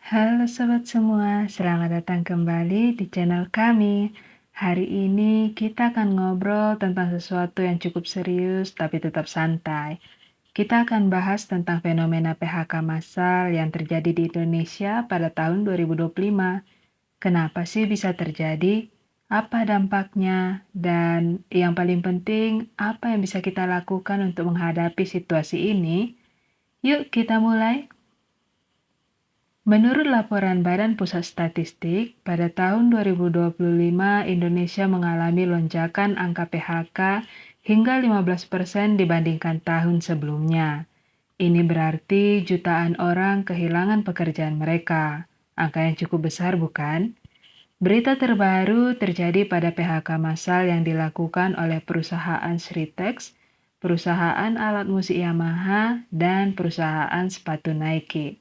Halo sobat semua, selamat datang kembali di channel kami. Hari ini kita akan ngobrol tentang sesuatu yang cukup serius tapi tetap santai. Kita akan bahas tentang fenomena PHK massal yang terjadi di Indonesia pada tahun 2025. Kenapa sih bisa terjadi? Apa dampaknya? Dan yang paling penting, apa yang bisa kita lakukan untuk menghadapi situasi ini? Yuk kita mulai. Menurut laporan Badan Pusat Statistik, pada tahun 2025 Indonesia mengalami lonjakan angka PHK hingga 15% dibandingkan tahun sebelumnya. Ini berarti jutaan orang kehilangan pekerjaan mereka. Angka yang cukup besar, bukan? Berita terbaru terjadi pada PHK massal yang dilakukan oleh perusahaan Sritex, perusahaan alat musik Yamaha, dan perusahaan sepatu Nike.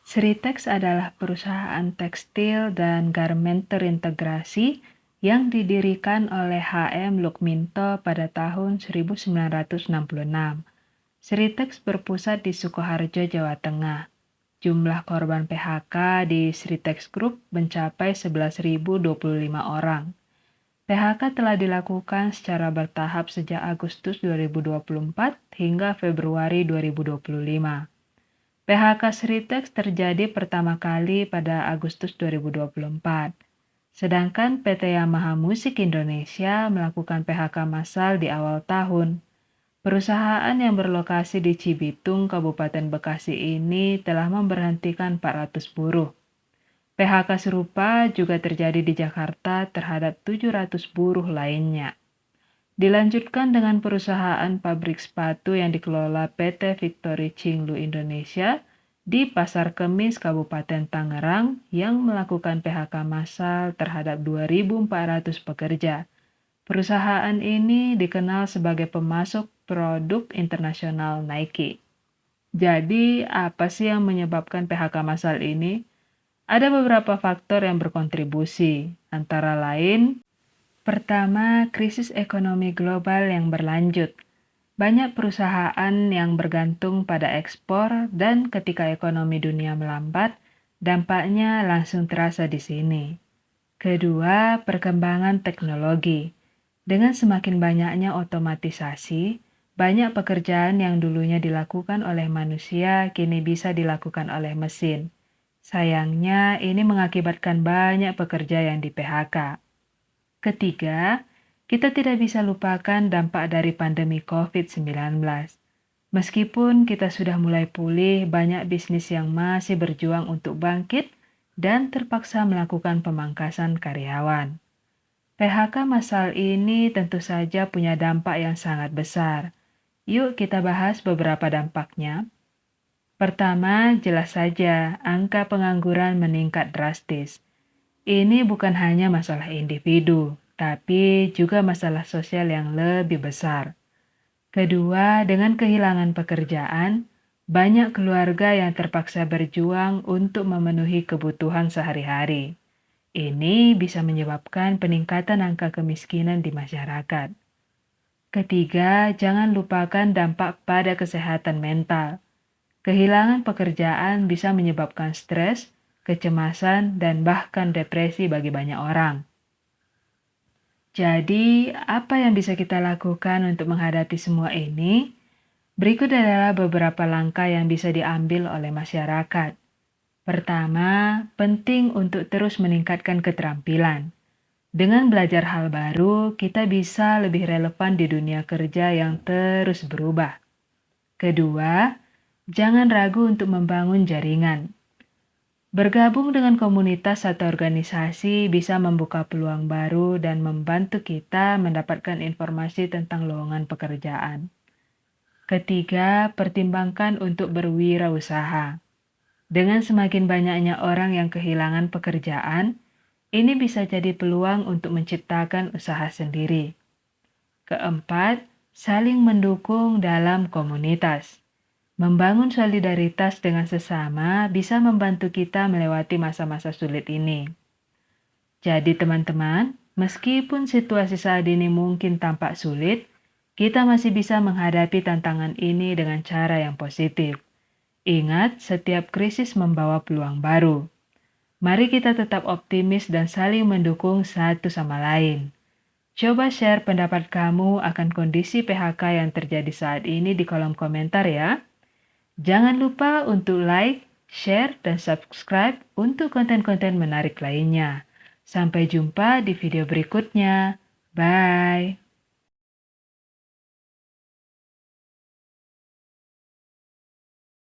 Sritex adalah perusahaan tekstil dan garment terintegrasi yang didirikan oleh HM Lukminto pada tahun 1966. Sritex berpusat di Sukoharjo, Jawa Tengah. Jumlah korban PHK di Sritex Group mencapai 11.025 orang. PHK telah dilakukan secara bertahap sejak Agustus 2024 hingga Februari 2025. PHK Sritex terjadi pertama kali pada Agustus 2024. Sedangkan PT Yamaha Musik Indonesia melakukan PHK massal di awal tahun. Perusahaan yang berlokasi di Cibitung, Kabupaten Bekasi ini telah memberhentikan 400 buruh. PHK serupa juga terjadi di Jakarta terhadap 700 buruh lainnya. Dilanjutkan dengan perusahaan pabrik sepatu yang dikelola PT Victory Cinglu Indonesia di Pasar Kemis, Kabupaten Tangerang yang melakukan PHK massal terhadap 2.400 pekerja. Perusahaan ini dikenal sebagai pemasok produk internasional Nike. Jadi, apa sih yang menyebabkan PHK massal ini? Ada beberapa faktor yang berkontribusi, antara lain: pertama, krisis ekonomi global yang berlanjut. Banyak perusahaan yang bergantung pada ekspor dan ketika ekonomi dunia melambat, dampaknya langsung terasa di sini. Kedua, perkembangan teknologi. Dengan semakin banyaknya otomatisasi, banyak pekerjaan yang dulunya dilakukan oleh manusia kini bisa dilakukan oleh mesin. Sayangnya, ini mengakibatkan banyak pekerja yang di-PHK. Ketiga, kita tidak bisa lupakan dampak dari pandemi COVID-19. Meskipun kita sudah mulai pulih, banyak bisnis yang masih berjuang untuk bangkit dan terpaksa melakukan pemangkasan karyawan. PHK massal ini tentu saja punya dampak yang sangat besar. Yuk kita bahas beberapa dampaknya. Pertama, jelas saja angka pengangguran meningkat drastis. Ini bukan hanya masalah individu, tapi juga masalah sosial yang lebih besar. Kedua, dengan kehilangan pekerjaan, banyak keluarga yang terpaksa berjuang untuk memenuhi kebutuhan sehari-hari. Ini bisa menyebabkan peningkatan angka kemiskinan di masyarakat. Ketiga, jangan lupakan dampak pada kesehatan mental. Kehilangan pekerjaan bisa menyebabkan stres, kecemasan, dan bahkan depresi bagi banyak orang. Jadi, apa yang bisa kita lakukan untuk menghadapi semua ini? Berikut adalah beberapa langkah yang bisa diambil oleh masyarakat. Pertama, penting untuk terus meningkatkan keterampilan. Dengan belajar hal baru, kita bisa lebih relevan di dunia kerja yang terus berubah. Kedua, jangan ragu untuk membangun jaringan. Bergabung dengan komunitas atau organisasi bisa membuka peluang baru dan membantu kita mendapatkan informasi tentang lowongan pekerjaan. Ketiga, pertimbangkan untuk berwirausaha. Dengan semakin banyaknya orang yang kehilangan pekerjaan, ini bisa jadi peluang untuk menciptakan usaha sendiri. Keempat, saling mendukung dalam komunitas. Membangun solidaritas dengan sesama bisa membantu kita melewati masa-masa sulit ini. Jadi teman-teman, meskipun situasi saat ini mungkin tampak sulit, kita masih bisa menghadapi tantangan ini dengan cara yang positif. Ingat, setiap krisis membawa peluang baru. Mari kita tetap optimis dan saling mendukung satu sama lain. Coba share pendapat kamu akan kondisi PHK yang terjadi saat ini di kolom komentar ya. Jangan lupa untuk like, share, dan subscribe untuk konten-konten menarik lainnya. Sampai jumpa di video berikutnya. Bye.